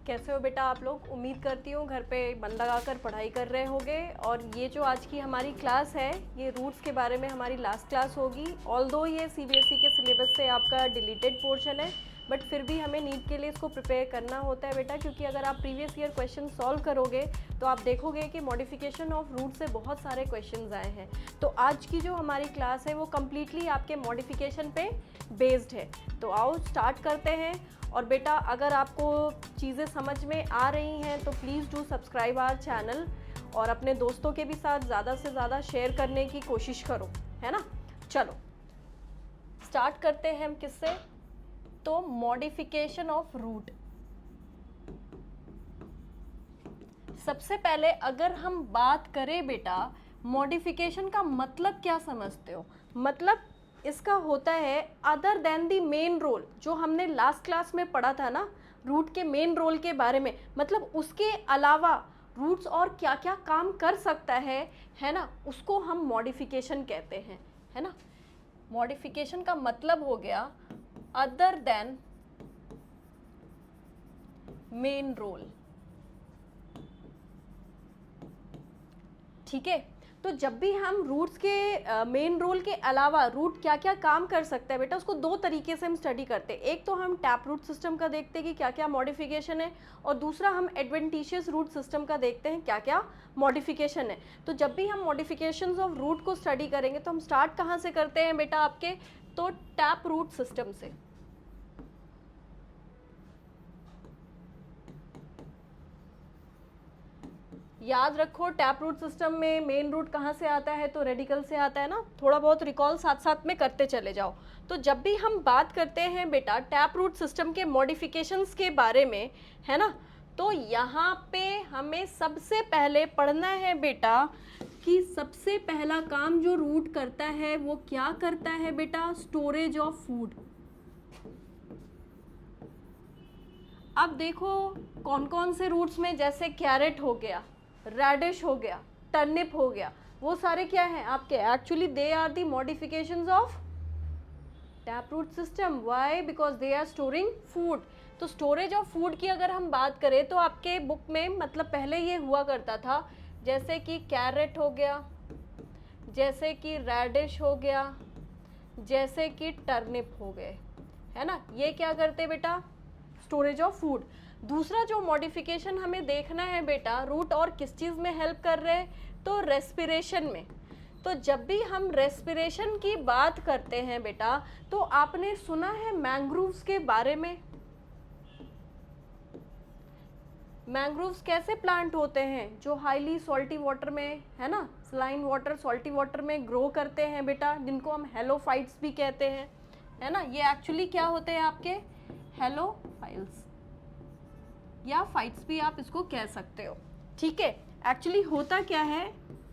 कैसे हो बेटा आप लोग? उम्मीद करती हूँ घर पे मन लगाकर पढ़ाई कर रहे होगे। और ये जो आज की हमारी क्लास है, ये रूट्स के बारे में हमारी लास्ट क्लास होगी। ऑल्दो ये सीबीएसई के सिलेबस से आपका डिलीटेड पोर्शन है, बट फिर भी हमें नीट के लिए इसको प्रिपेयर करना होता है बेटा, क्योंकि अगर आप प्रीवियस ईयर क्वेश्चन सॉल्व करोगे तो आप देखोगे कि मॉडिफिकेशन ऑफ रूट से बहुत सारे क्वेश्चंस आए हैं। तो आज की जो हमारी क्लास है वो कम्प्लीटली आपके मॉडिफिकेशन पे बेस्ड है। तो आओ स्टार्ट करते हैं। और बेटा अगर आपको चीज़ें समझ में आ रही हैं तो please do subscribe our channel और अपने दोस्तों के भी साथ ज़्यादा से ज़्यादा शेयर करने की कोशिश करो, है ना। चलो स्टार्ट करते हैं हम किससे? तो मॉडिफिकेशन ऑफ रूट। सबसे पहले अगर हम बात करें बेटा, मॉडिफिकेशन का मतलब क्या समझते हो? मतलब इसका होता है other than the main role, जो हमने लास्ट क्लास में पढ़ा था ना, रूट के मेन रोल के बारे में। मतलब उसके अलावा रूट्स और क्या क्या काम कर सकता है ना, उसको हम मॉडिफिकेशन कहते हैं, है ना। मॉडिफिकेशन का मतलब हो गया अदर देन मेन रोल, ठीक है। तो जब भी हम रूट्स के मेन रोल के अलावा रूट क्या क्या काम कर सकता है बेटा, उसको दो तरीके से हम स्टडी करते हैं। एक तो हम टैप रूट सिस्टम का देखते हैं कि क्या क्या मॉडिफिकेशन है, और दूसरा हम एडवेंटिशियस रूट सिस्टम का देखते हैं क्या क्या मॉडिफिकेशन है। तो जब भी हम मॉडिफिकेशंस ऑफ रूट को स्टडी करेंगे तो हम स्टार्ट कहाँ से करते हैं बेटा आपके? तो टैप रूट सिस्टम से। याद रखो टैप रूट सिस्टम में मेन रूट कहाँ से आता है? तो रेडिकल से आता है ना। थोड़ा बहुत रिकॉल साथ साथ में करते चले जाओ। तो जब भी हम बात करते हैं बेटा टैप रूट सिस्टम के मॉडिफिकेशंस के बारे में, है ना, तो यहाँ पे हमें सबसे पहले पढ़ना है बेटा कि सबसे पहला काम जो रूट करता है वो क्या करता है बेटा? Storage of food. अब देखो कौन कौन से रूट्स में, जैसे कैरेट हो गया, रेडिश हो गया, टर्निप हो गया, वो सारे क्या हैं आपके? Actually they are the modifications of tap root system. Why? Because they are storing food. तो स्टोरेज ऑफ फूड की अगर हम बात करें तो आपके बुक में मतलब पहले ये हुआ करता था, जैसे कि कैरेट हो गया, जैसे कि रेडिश हो गया, जैसे कि टर्निप हो गए, है ना। ये क्या करते बेटा? Storage of food. दूसरा जो मॉडिफिकेशन हमें देखना है बेटा, रूट और किस चीज़ में हेल्प कर रहे हैं? तो रेस्पिरेशन में। तो जब भी हम रेस्पिरेशन की बात करते हैं बेटा, तो आपने सुना है मैंग्रोव्स के बारे में। मैंग्रोव्स कैसे प्लांट होते हैं? जो हाईली सॉल्टी वाटर में, है ना, सलाइन वाटर, सॉल्टी वाटर में ग्रो करते हैं बेटा, जिनको हम हेलोफाइट्स भी कहते हैं, है ना। ये एक्चुअली क्या होते हैं आपके? हेलोफाइल्स या फाइट्स भी आप इसको कह सकते हो, ठीक है। एक्चुअली होता क्या है,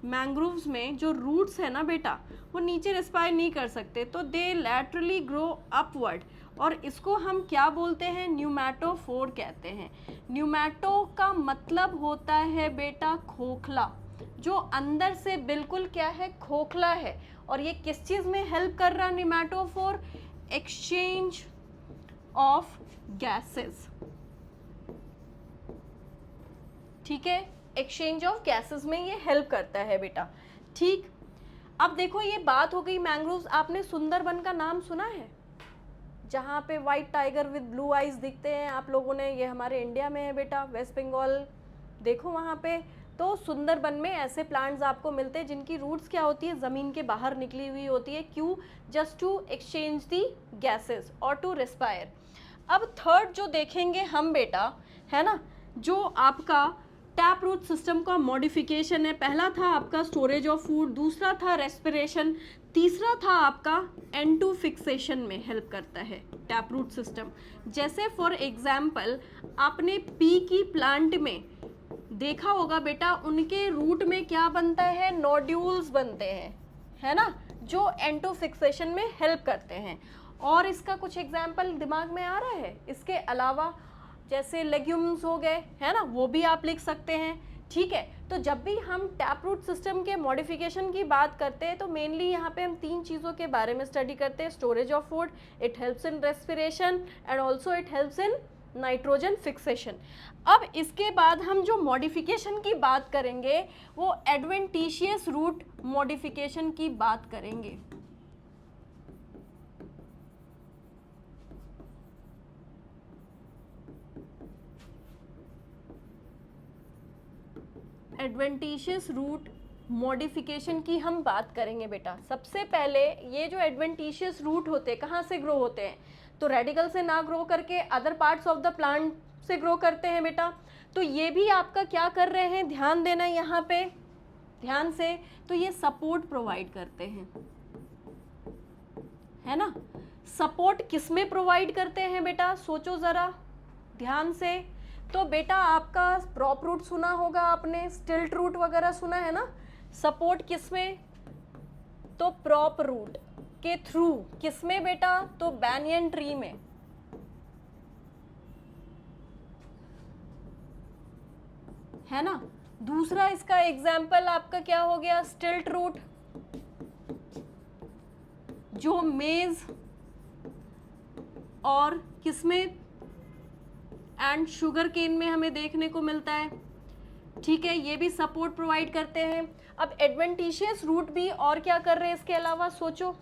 मैंग्रोव्स में जो रूट्स है ना बेटा, वो नीचे रेस्पायर नहीं कर सकते, तो दे लैटरली ग्रो अपवर्ड, और इसको हम क्या बोलते हैं? न्यूमैटोफोर कहते हैं। न्यूमैटो का मतलब होता है बेटा खोखला, जो अंदर से बिल्कुल क्या है? खोखला है। और ये किस चीज़ में हेल्प कर रहा है न्यूमैटोफोर? एक्सचेंज ऑफ गैसेस, ठीक है। एक्सचेंज ऑफ गैसेस में ये हेल्प करता है बेटा, ठीक। अब देखो ये बात हो गई मैंग्रोव्स। आपने सुंदरबन का नाम सुना है? जहाँ पे white tiger with blue eyes दिखते हैं आप लोगों ने, ये हमारे इंडिया में है बेटा, वेस्ट बंगाल। देखो वहाँ पे तो सुंदरबन में ऐसे प्लांट्स आपको मिलते हैं जिनकी रूट्स क्या होती है? ज़मीन के बाहर निकली हुई होती है। क्यों? Just to exchange the gases और टू रेस्पायर। अब थर्ड जो देखेंगे हम बेटा, है ना, जो आपका टैप रूट सिस्टम का मॉडिफिकेशन है, पहला था आपका स्टोरेज ऑफ फूड, दूसरा था रेस्पिरेशन, तीसरा था आपका N2 फिक्सेशन में हेल्प करता है टैप रूट सिस्टम। जैसे फॉर एग्जाम्पल आपने पी की प्लांट में देखा होगा बेटा, उनके रूट में क्या बनता है? नोड्यूल्स बनते हैं, है ना, जो N2 फिक्सेशन में हेल्प करते हैं। और इसका कुछ एग्जाम्पल दिमाग में आ रहा है? इसके अलावा जैसे लेग्यूम्स हो गए, है ना, वो भी आप लिख सकते हैं, ठीक है। तो जब भी हम टैप रूट सिस्टम के मॉडिफिकेशन की बात करते हैं तो मेनली यहाँ पे हम तीन चीज़ों के बारे में स्टडी करते हैं। Storage of food, it helps in respiration, and also it helps in nitrogen fixation. अब इसके बाद हम जो मॉडिफिकेशन की बात करेंगे वो एडवेंटिशियस रूट मॉडिफिकेशन की बात करेंगे। एडवेंटिशियस रूट मॉडिफिकेशन की हम बात करेंगे बेटा। सबसे पहले ये जो एडवेंटिशियस रूट होते हैं कहाँ से ग्रो होते हैं, तो रेडिकल से ना ग्रो करके other parts of the plant से ग्रो करते हैं बेटा। तो ये भी आपका क्या कर रहे हैं, ध्यान देना यहाँ पे ध्यान से, तो ये सपोर्ट प्रोवाइड करते हैं, है ना। सपोर्ट किस में प्रोवाइड करते हैं बेटा, सोचो जरा ध्यान से। तो बेटा आपका प्रॉप रूट सुना होगा आपने, स्टिल्ट रूट वगैरह सुना है ना। सपोर्ट किस में, तो प्रॉप रूट के थ्रू, किस में बेटा, तो बैनियन ट्री में, है ना। दूसरा इसका एग्जाम्पल आपका क्या हो गया, स्टिल्ट रूट, जो मेज और किसमें एंड शुगर केन में हमें देखने को मिलता है, ठीक है। ये भी सपोर्ट प्रोवाइड करते हैं। अब एडवेंटिशियस रूट भी और क्या कर रहे हैं इसके अलावा, सोचो,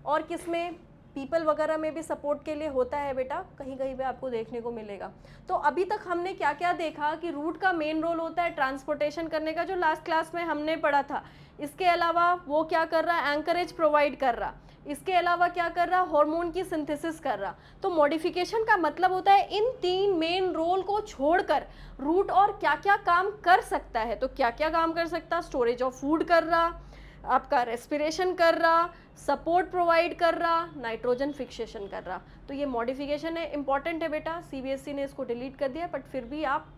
और किसमें, पीपल वगैरह में भी सपोर्ट के लिए होता है बेटा, कहीं कहीं पे आपको देखने को मिलेगा। तो अभी तक हमने क्या क्या देखा कि रूट का मेन रोल होता है ट्रांसपोर्टेशन करने का, जो लास्ट क्लास में हमने पढ़ा था। इसके अलावा वो क्या कर रहा है, एंकरेज प्रोवाइड कर रहा। इसके अलावा क्या कर रहा, हार्मोन की सिंथेसिस कर रहा। तो मॉडिफिकेशन का मतलब होता है इन 3 मेन रोल को छोड़कर रूट और क्या क्या काम कर सकता है। तो क्या क्या काम कर सकता, स्टोरेज ऑफ फूड कर रहा, आपका रेस्पिरेशन कर रहा, सपोर्ट प्रोवाइड कर रहा, नाइट्रोजन फिक्सेशन कर रहा। तो ये मॉडिफिकेशन है, इंपॉर्टेंट है बेटा। सीबीएसई ने इसको डिलीट कर दिया, बट फिर भी आप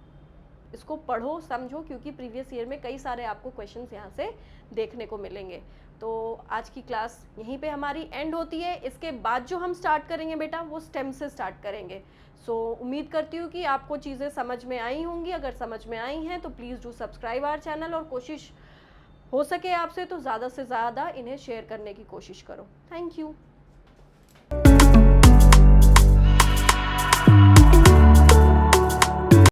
इसको पढ़ो समझो, क्योंकि प्रीवियस ईयर में कई सारे आपको क्वेश्चंस यहाँ से देखने को मिलेंगे। तो आज की क्लास यहीं पे हमारी एंड होती है। इसके बाद जो हम स्टार्ट करेंगे बेटा वो स्टेम से स्टार्ट करेंगे। सो उम्मीद करती हूँ कि आपको चीज़ें समझ में आई होंगी। अगर समझ में आई हैं तो please do subscribe our channel, और कोशिश हो सके आपसे तो ज़्यादा से ज़्यादा इन्हें शेयर करने की कोशिश करो। Thank you.